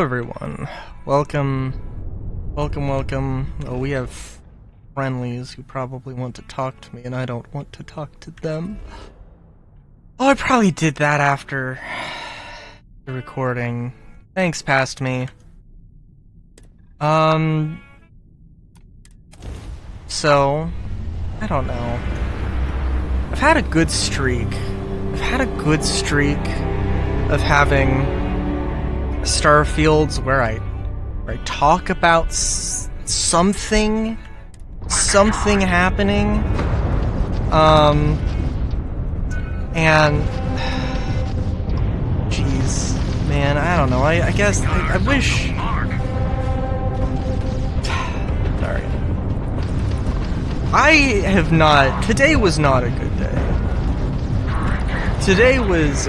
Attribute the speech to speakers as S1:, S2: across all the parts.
S1: everyone. Welcome. Oh, we have friendlies who probably want to talk to me, and I don't want to talk to them. Oh, I probably did that after the recording. Thanks, past me. So, I don't know. I've had a good streak. Of having Starfields where I talk about something happening, and jeez, man, I don't know. I guess I wish. Sorry, I have not. Today was not a good day. Today was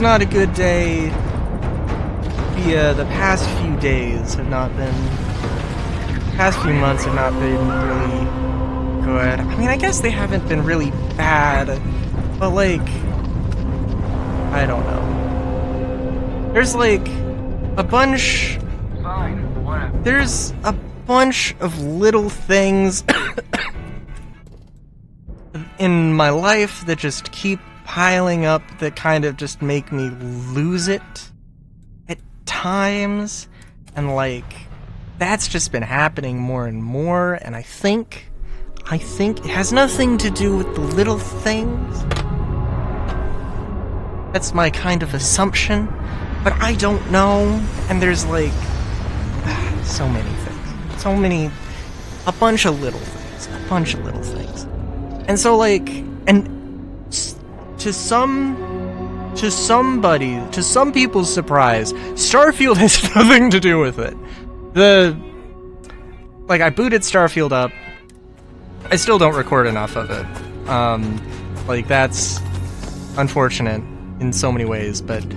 S1: not a good day. The past few days have not been. Past few months have not been really good. I mean, I guess they haven't been really bad, but like, I don't know. There's like a bunch. There's a bunch of little things in my life that just keep piling up that kind of just make me lose it at times, and like that's just been happening more and more, and I think it has nothing to do with the little things. That's my kind of assumption, but I don't know, and there's like so many things. A bunch of little things. And so like, and to some people's surprise, Starfield has nothing to do with it. I booted Starfield up. I still don't record enough of it. Like, that's unfortunate in so many ways, but, you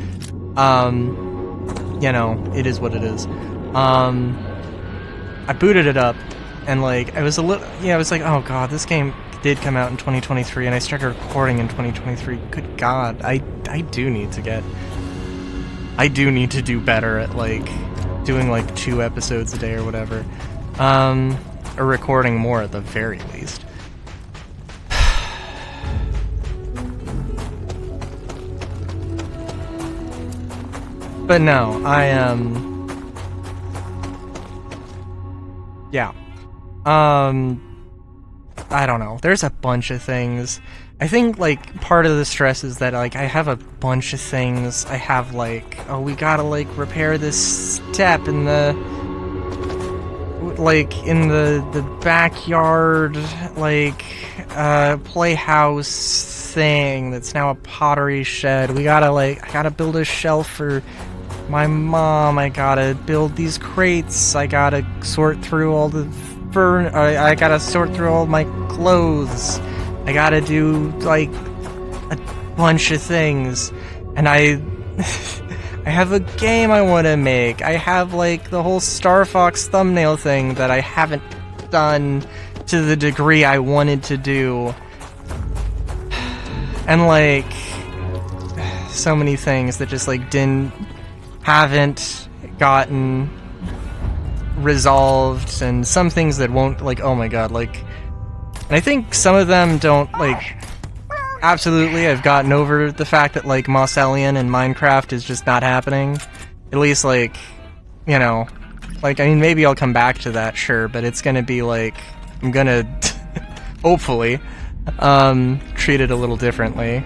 S1: know, it is what it is. I booted it up, and like, I was like, oh god, this game did come out in 2023, and I started recording in 2023. Good god, I do need to do better at like doing like 2 episodes a day or whatever, or recording more at the very least. But no, yeah. I don't know. There's a bunch of things. I think, like, part of the stress is that, like, I have a bunch of things. I have, like, oh, we gotta, like, repair this step in the... like, in the backyard, like, playhouse thing that's now a pottery shed. We gotta, like, I gotta build a shelf for my mom. I gotta build these crates. I gotta sort through all the... I gotta sort through all my clothes. I gotta do, like, a bunch of things. And I have a game I want to make. I have, like, the whole Star Fox thumbnail thing that I haven't done to the degree I wanted to do. And, like, so many things that just, like, haven't gotten resolved, and some things that won't, like, oh my god, like, and I think some of them don't, like, absolutely, I've gotten over the fact that, like, Moss Alien in Minecraft is just not happening. At least, like, you know, like, I mean, maybe I'll come back to that, sure, but it's gonna be, like, I'm gonna, hopefully, treat it a little differently.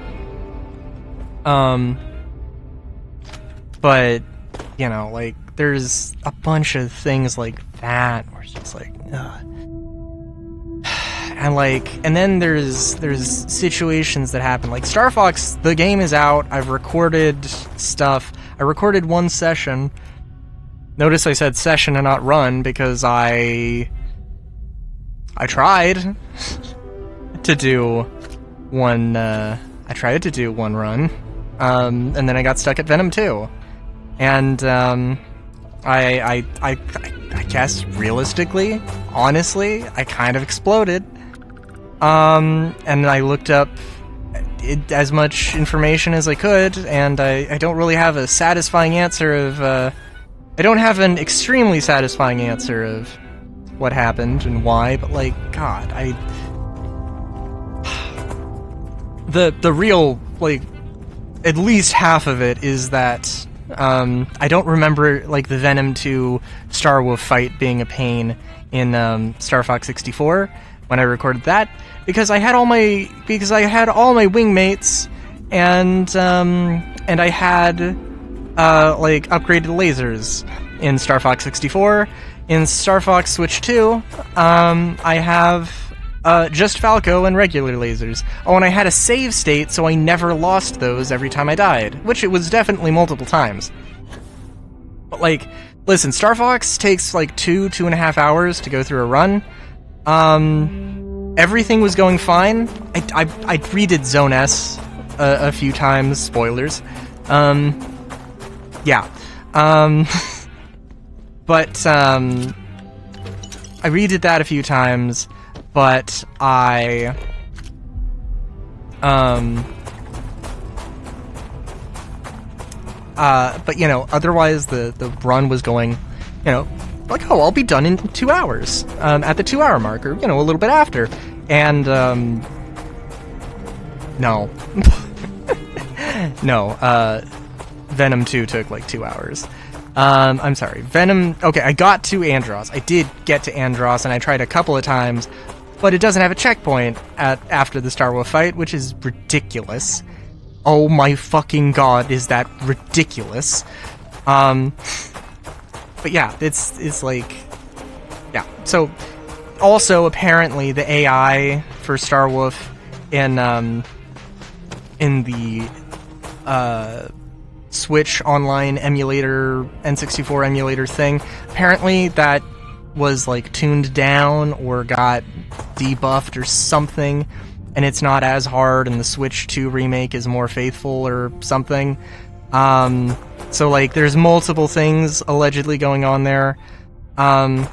S1: But, you know, like, there's a bunch of things like that where it's just like, ugh. And like, and then there's situations that happen, like Star Fox, the game is out, I've recorded stuff, I recorded 1 session. Notice I said session and not run, because I tried to do one, run, and then I got stuck at Venom 2. And, I guess, realistically, honestly, I kind of exploded. And I looked up as much information as I could, and I don't really have a satisfying answer of, I don't have an extremely satisfying answer of what happened and why, but like, God, the real, like, at least half of it is that, I don't remember, like, the Venom 2 Starwolf fight being a pain in, Star Fox 64 when I recorded that, because I had all my wingmates, and I had, like, upgraded lasers in Star Fox 64. In Star Fox Switch 2, I have, just Falco and regular lasers. Oh, and I had a save state, so I never lost those every time I died, which it was definitely multiple times. But, like, listen, Star Fox takes, like, 2.5 hours to go through a run. Everything was going fine. I redid Zone S a few times, spoilers. Yeah. But, I redid that a few times, but but, you know, otherwise the run was going, you know, like, oh, I'll be done in 2 hours, at the 2-hour mark, or, you know, a little bit after, and, no. No, Venom 2 took, like, 2 hours. I'm sorry, Venom, okay, I got to Andros. I did get to Andros, and I tried a couple of times, but it doesn't have a checkpoint after the Starwolf fight, which is ridiculous. Oh my fucking god, is that ridiculous. But yeah, it's like, yeah, so, also, apparently, the AI for Starwolf in the, Switch Online emulator, N64 emulator thing, apparently that was, like, tuned down or got debuffed or something, and it's not as hard, and the Switch 2 remake is more faithful or something. So, like, there's multiple things allegedly going on there. And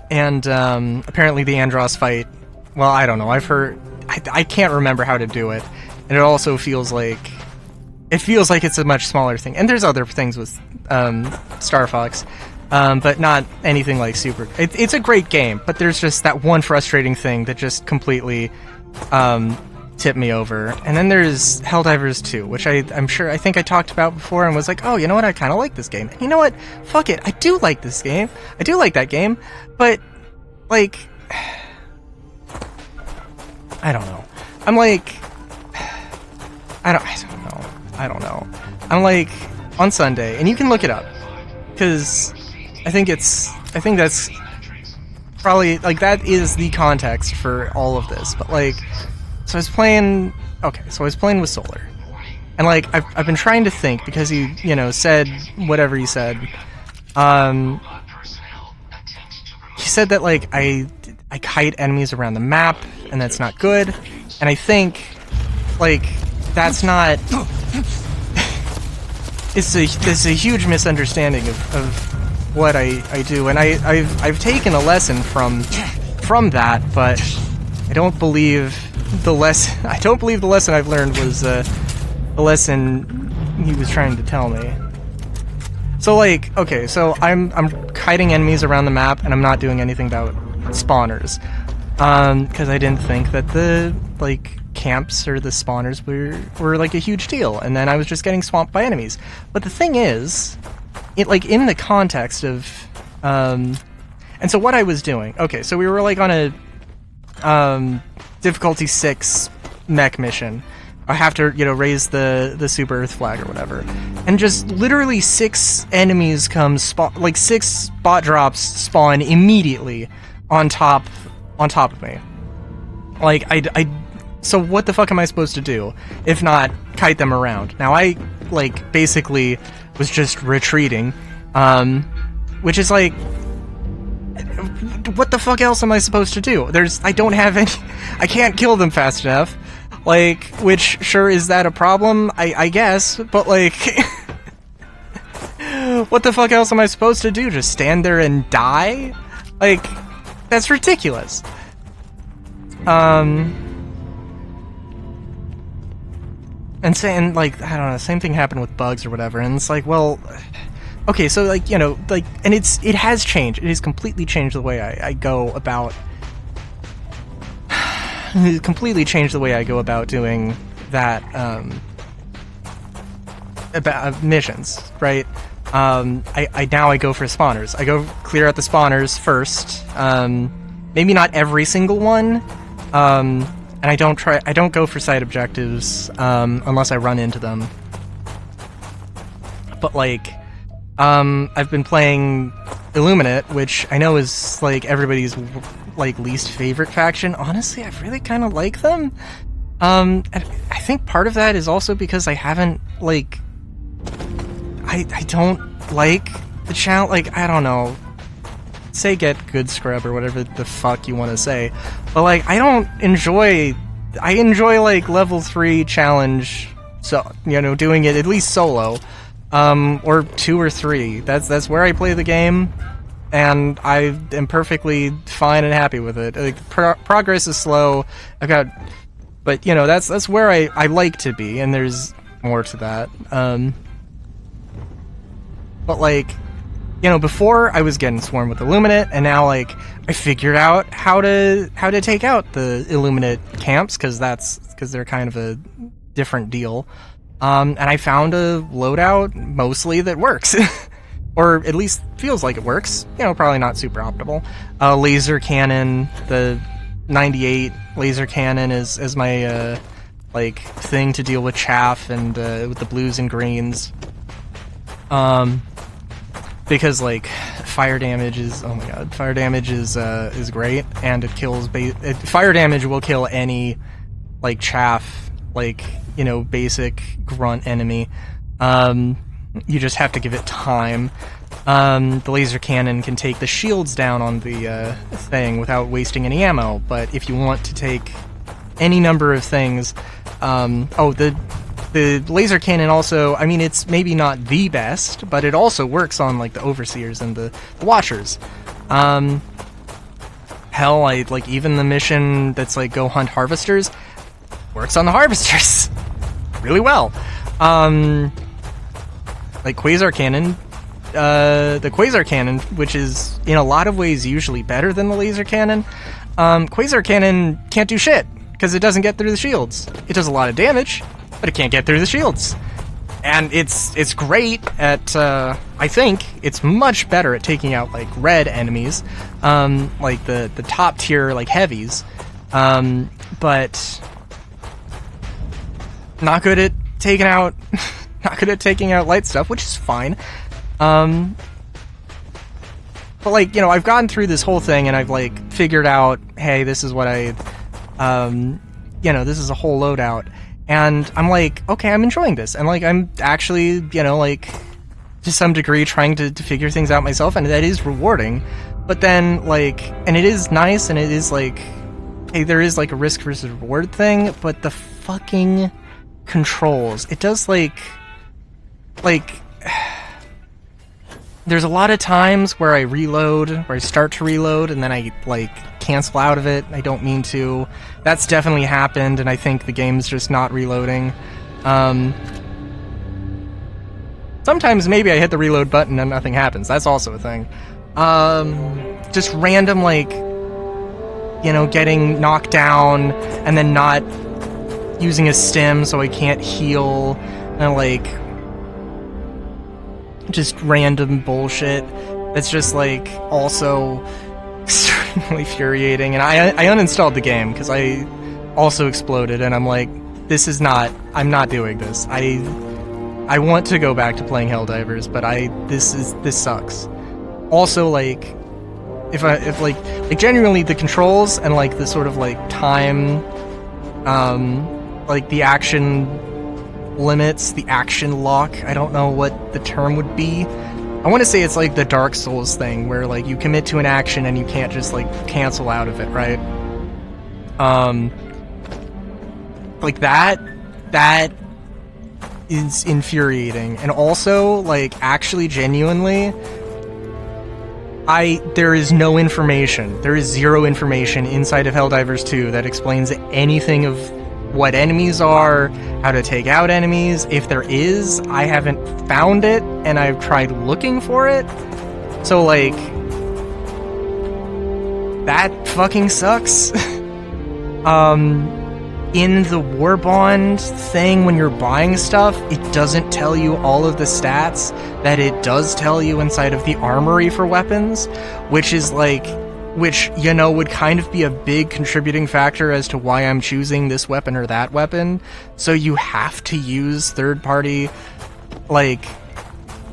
S1: apparently the Andros fight, well, I don't know, I've heard, I can't remember how to do it, and it also feels like it's a much smaller thing. And there's other things with Star Fox, but not anything like super. It's a great game, but there's just that one frustrating thing that just completely tipped me over. And then there's Helldivers 2, which I think I talked about before and was like, oh, you know what, I kind of like this game. And you know what, fuck it, I do like this game. I do like that game, but, like, I don't know. I'm like, I don't know. I'm like, on Sunday, and you can look it up, because I think that's probably, like, that is the context for all of this, but, like, so I was playing with Solar, and, like, I've been trying to think, because he, you know, said whatever he said. He said that, like, I kite enemies around the map, and that's not good, and I think, like, that's not... it's a huge misunderstanding of what I do, and I've taken a lesson from that, but I don't believe the lesson I've learned was the lesson he was trying to tell me. So, like, okay, so I'm kiting enemies around the map, and I'm not doing anything about spawners, because I didn't think that the, like, camps or the spawners were like a huge deal, and then I was just getting swamped by enemies. But the thing is, it, like, in the context of and so what I was doing, okay, so we were, like, on a difficulty 6 mech mission. I have to, you know, raise the Super Earth flag or whatever, and just literally 6 enemies come like 6 bot drops spawn immediately on top of me. Like, so what the fuck am I supposed to do if not kite them around? Now, I, like, basically was just retreating, which is like, what the fuck else am I supposed to do? I don't have any, I can't kill them fast enough, like, which, sure, is that a problem? I guess, but, like, what the fuck else am I supposed to do? Just stand there and die? Like, that's ridiculous. And saying, like, I don't know, same thing happened with bugs or whatever, and it's like, well, okay, so, like, you know, like, and it has changed. It has completely changed the way I go about... It completely changed the way I go about doing that, about missions, right? Now I go for spawners. I go clear out the spawners first. Maybe not every single one. And I don't go for side objectives, unless I run into them. But, like, I've been playing Illuminate, which I know is, like, everybody's, like, least favorite faction. Honestly, I really kind of like them. I think part of that is also because I haven't, like... I don't like the challenge, like, I don't know. Say get good scrub or whatever the fuck you want to say. But, like, I enjoy, like, level 3 challenge, so, you know, doing it at least solo. Or 2 or 3. That's where I play the game, and I am perfectly fine and happy with it. Like, progress is slow. But, you know, that's where I like to be, and there's more to that. But, like, you know, before I was getting swarmed with Illuminate, and now, like, I figured out how to take out the Illuminate camps, because they're kind of a different deal. And I found a loadout, mostly, that works. Or at least feels like it works. You know, probably not super optimal. Laser cannon, the 98 laser cannon is my, like, thing to deal with chaff and, with the blues and greens. Because, like, fire damage is, oh my god, fire damage is great, and it kills, fire damage will kill any, like, chaff, like, you know, basic grunt enemy. You just have to give it time. The laser cannon can take the shields down on the, thing without wasting any ammo, but if you want to take any number of things, the laser cannon also, I mean, it's maybe not the best, but it also works on, like, the overseers and the watchers. Hell, like, even the mission that's, like, go hunt harvesters, works on the harvesters really well. Like, Quasar Cannon, the Quasar Cannon, which is, in a lot of ways, usually better than the laser cannon, Quasar Cannon can't do shit, because it doesn't get through the shields. It does a lot of damage, but it can't get through the shields. And it's great at, I think, it's much better at taking out, like, red enemies, like the top tier, like, heavies, but not good at taking out, light stuff, which is fine. But, like, you know, I've gotten through this whole thing, and I've, like, figured out, hey, this is what you know, this is a whole loadout. And I'm like, okay, I'm enjoying this. And, like, I'm actually, you know, like, to some degree trying to figure things out myself, and that is rewarding. But then, like, and it is nice, and it is, like, hey, there is, like, a risk versus reward thing, but the fucking controls, it does, like, there's a lot of times where I start to reload, and then I, like, cancel out of it. I don't mean to. That's definitely happened, and I think the game's just not reloading. Sometimes maybe I hit the reload button and nothing happens. That's also a thing. Just random, like, you know, getting knocked down, and then not using a stim so I can't heal, and, like, just random bullshit that's just, like, also extremely infuriating. And I uninstalled the game because I also exploded, and I'm like, I'm not doing this. I want to go back to playing Helldivers, but this sucks. Also, like, if like genuinely the controls and, like, the sort of, like, time, like, the action limits, the action lock, I don't know what the term would be. I want to say it's like the Dark Souls thing, where, like, you commit to an action and you can't just, like, cancel out of it, right? Like, that is infuriating. And also, like, actually, genuinely, there is no information. There is zero information inside of Helldivers 2 that explains anything of what enemies are, how to take out enemies. If there is, I haven't found it, and I've tried looking for it. So, like, that fucking sucks. In the War Bond thing, when you're buying stuff, it doesn't tell you all of the stats that it does tell you inside of the armory for weapons, which is like, which, you know, would kind of be a big contributing factor as to why I'm choosing this weapon or that weapon. So you have to use third-party, like,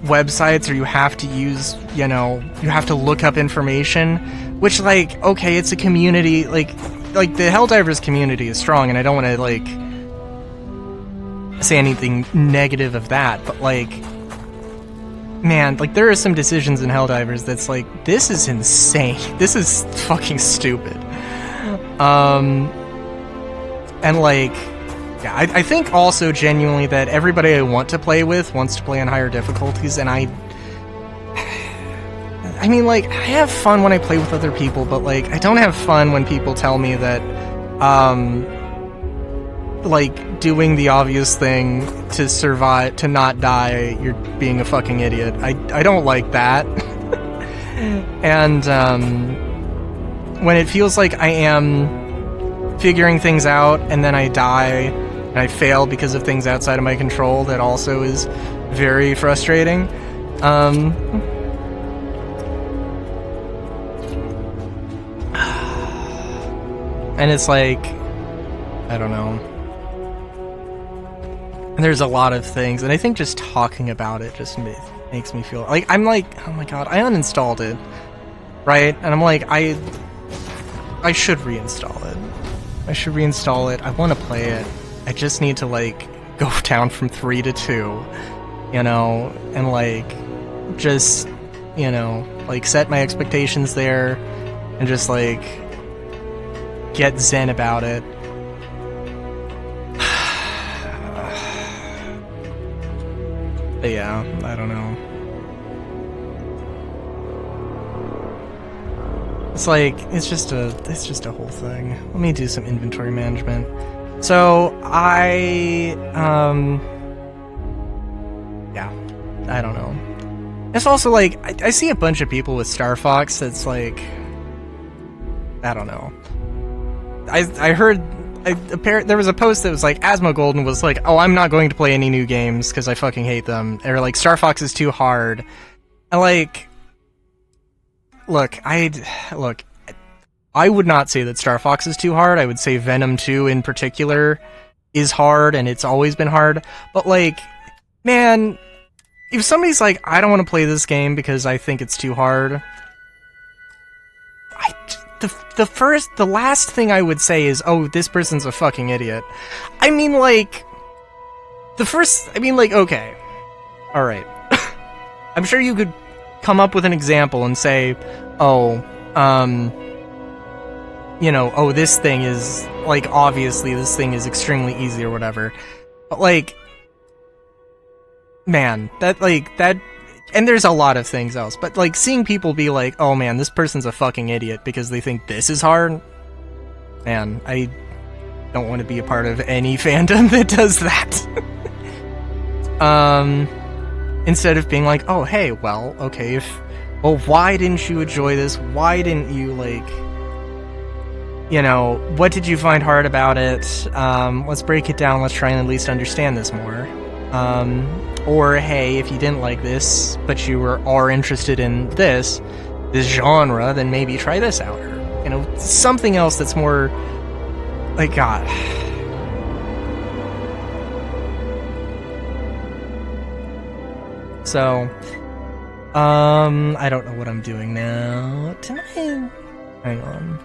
S1: websites, or you have to use, you know, you have to look up information, which, like, okay, it's a community, like the Helldivers community is strong, and I don't want to, like, say anything negative of that, but, like, man, like, there are some decisions in Helldivers that's like, this is insane. This is fucking stupid. And, like, yeah, I think also genuinely that everybody I want to play with wants to play on higher difficulties, and I mean, like, I have fun when I play with other people, but, like, I don't have fun when people tell me that, like, doing the obvious thing to survive, to not die, you're being a fucking idiot. I don't like that. And, when it feels like I am figuring things out, and then I die, and I fail because of things outside of my control, that also is very frustrating. And it's like, I don't know. And there's a lot of things, and I think just talking about it just makes me feel like, I'm like, oh my god, I uninstalled it, right? And I'm like, I should reinstall it. I should reinstall it. I want to play it. I just need to, like, go down from 3 to 2, you know, and, like, just, you know, like, set my expectations there, and just, like, get zen about it. But yeah, I don't know. It's like, it's just a whole thing. Let me do some inventory management. So, yeah, I don't know. It's also like, I see a bunch of people with Star Fox that's like, I don't know. I heard, there was a post that was like, Asmo Golden was like, oh, I'm not going to play any new games because I fucking hate them. Or like, Star Fox is too hard. And like, look, I would not say that Star Fox is too hard. I would say Venom 2 in particular is hard, and it's always been hard. But like, man, if somebody's like, I don't want to play this game because I think it's too hard, the last thing I would say is, oh, this person's a fucking idiot. I mean, like, okay. Alright. I'm sure you could come up with an example and say, oh, you know, oh, this thing is, like, obviously this thing is extremely easy or whatever. But, like, man, and there's a lot of things else, but, like, seeing people be like, oh man, this person's a fucking idiot because they think this is hard, man, I don't want to be a part of any fandom that does that. Instead of being like, oh, hey, well, okay, well, why didn't you enjoy this? Why didn't you, like, you know, what did you find hard about it? Let's break it down, let's try and at least understand this more. Or, hey, if you didn't like this, but you are interested in this genre, then maybe try this out. Or, you know, something else that's more, like, God. So, I don't know what I'm doing now. Hang on.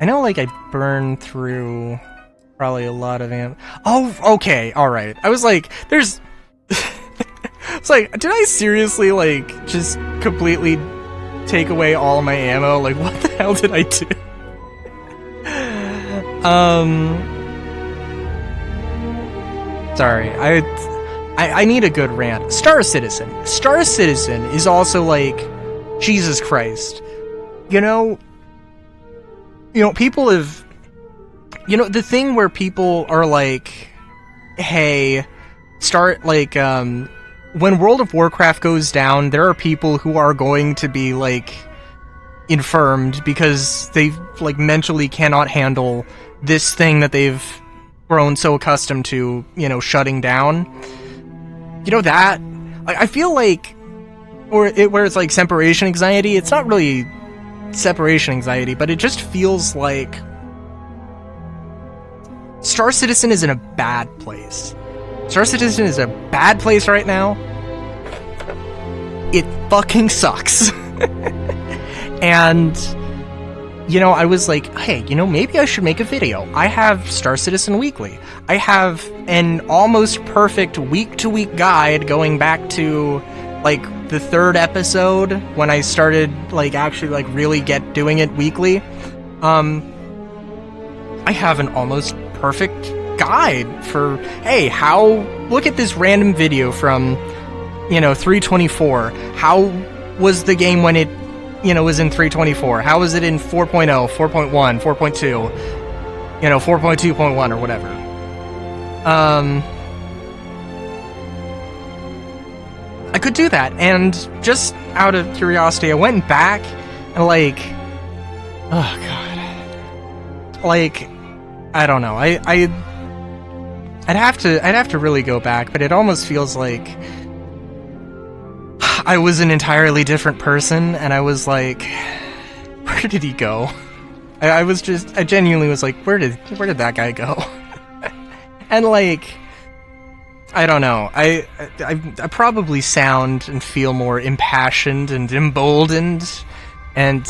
S1: I know, like, I burned through probably a lot of oh, okay, alright. I was like, there's... It's like, did I seriously, like, just completely take away all of my ammo? Like, what the hell did I do? Sorry, I need a good rant. Star Citizen. Star Citizen is also like, Jesus Christ. You know, people have you know, the thing where people are like, hey, start, like, when World of Warcraft goes down, there are people who are going to be, like, infirmed because they, like, mentally cannot handle this thing that they've grown so accustomed to, you know, shutting down. You know, that, I feel like, where it's like separation anxiety, it's not really separation anxiety, but it just feels like Star Citizen is in a bad place. Star Citizen is a bad place right now. It fucking sucks. And, you know, I was like, hey, you know, maybe I should make a video. I have Star Citizen Weekly. I have an almost perfect week-to-week guide going back to, like, the 3rd episode when I started, like, actually, like, really get doing it weekly. I have an almost perfect guide for, hey, look at this random video from, you know, 324. How was the game when it, you know, was in 324? How was it in 4.0, 4.1, 4.2, you know, 4.2.1 or whatever? I could do that, and just out of curiosity, I went back and, like, oh god, like, I don't know, I'd have to really go back, but it almost feels like I was an entirely different person, and I was like, where did he go? I genuinely was like, where did that guy go? And, like, I don't know, I probably sound and feel more impassioned and emboldened and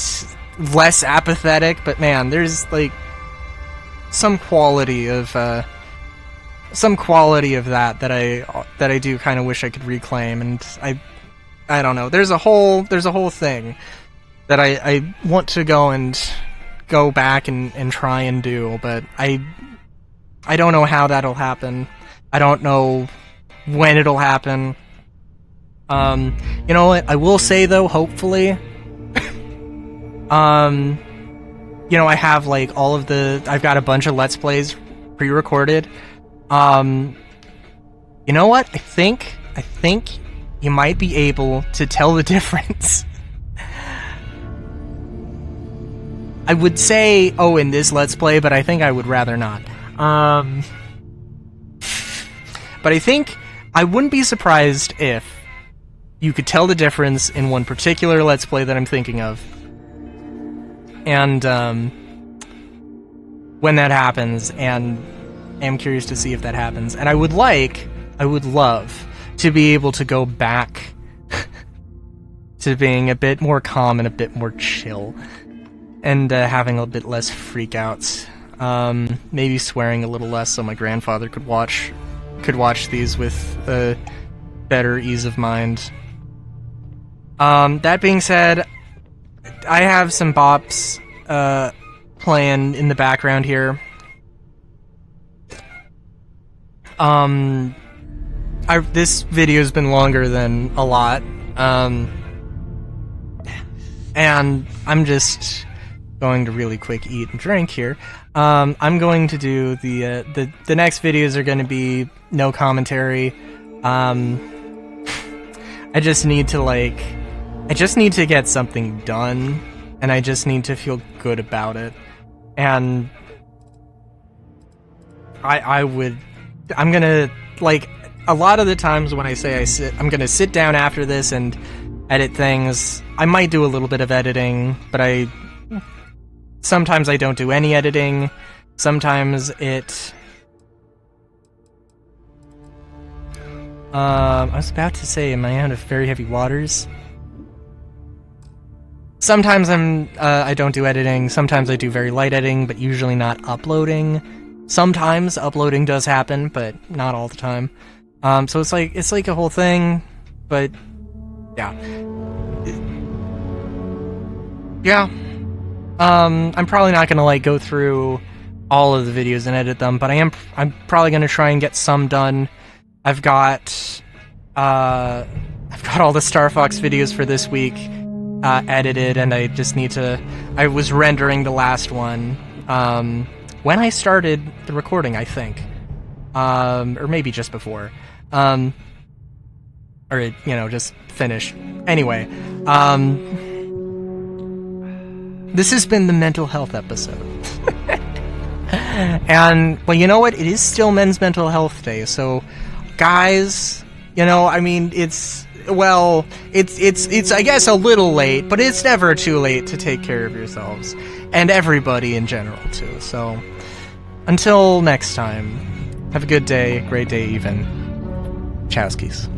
S1: less apathetic, but man, there's, like, some quality of that I do kind of wish I could reclaim, and I don't know. There's a whole thing that I want to go back and try and do, but I don't know how that'll happen. I don't know when it'll happen. You know what? I will say though, hopefully, you know, I have like I've got a bunch of Let's Plays pre-recorded. You know what? I think you might be able to tell the difference. I would say, oh, in this Let's Play, but I think I would rather not. But I think I wouldn't be surprised if you could tell the difference in one particular Let's Play that I'm thinking of. And when that happens, and I'm curious to see if that happens. And I would love to be able to go back to being a bit more calm and a bit more chill, and having a bit less freakouts. Maybe swearing a little less so my grandfather could watch these with a better ease of mind. That being said, I have some bops playing in the background here. This video's been longer than a lot, and I'm just going to really quick eat and drink here. I'm going to do the next videos are going to be no commentary. I just need to get something done, and I just need to feel good about it. And I'm gonna, like, a lot of the times when I say I'm gonna sit down after this and edit things, I might do a little bit of editing, but sometimes I don't do any editing. Sometimes I was about to say, am I out of very heavy waters? Sometimes I don't do editing, sometimes I do very light editing, but usually not uploading. Sometimes uploading does happen, but not all the time. So it's like a whole thing, but yeah. Yeah. I'm probably not gonna like go through all of the videos and edit them, but I'm probably gonna try and get some done. I've got all the Star Fox videos for this week edited, and I just need to. I was rendering the last one when I started the recording, I think. Or maybe just before. Or, just finished. Anyway, this has been the mental health episode. And, well, you know what? It is still Men's Mental Health Day, so, guys, it's, I guess, a little late, but it's never too late to take care of yourselves. And everybody in general, too. So, until next time, have a good day, great day even. Chowskis.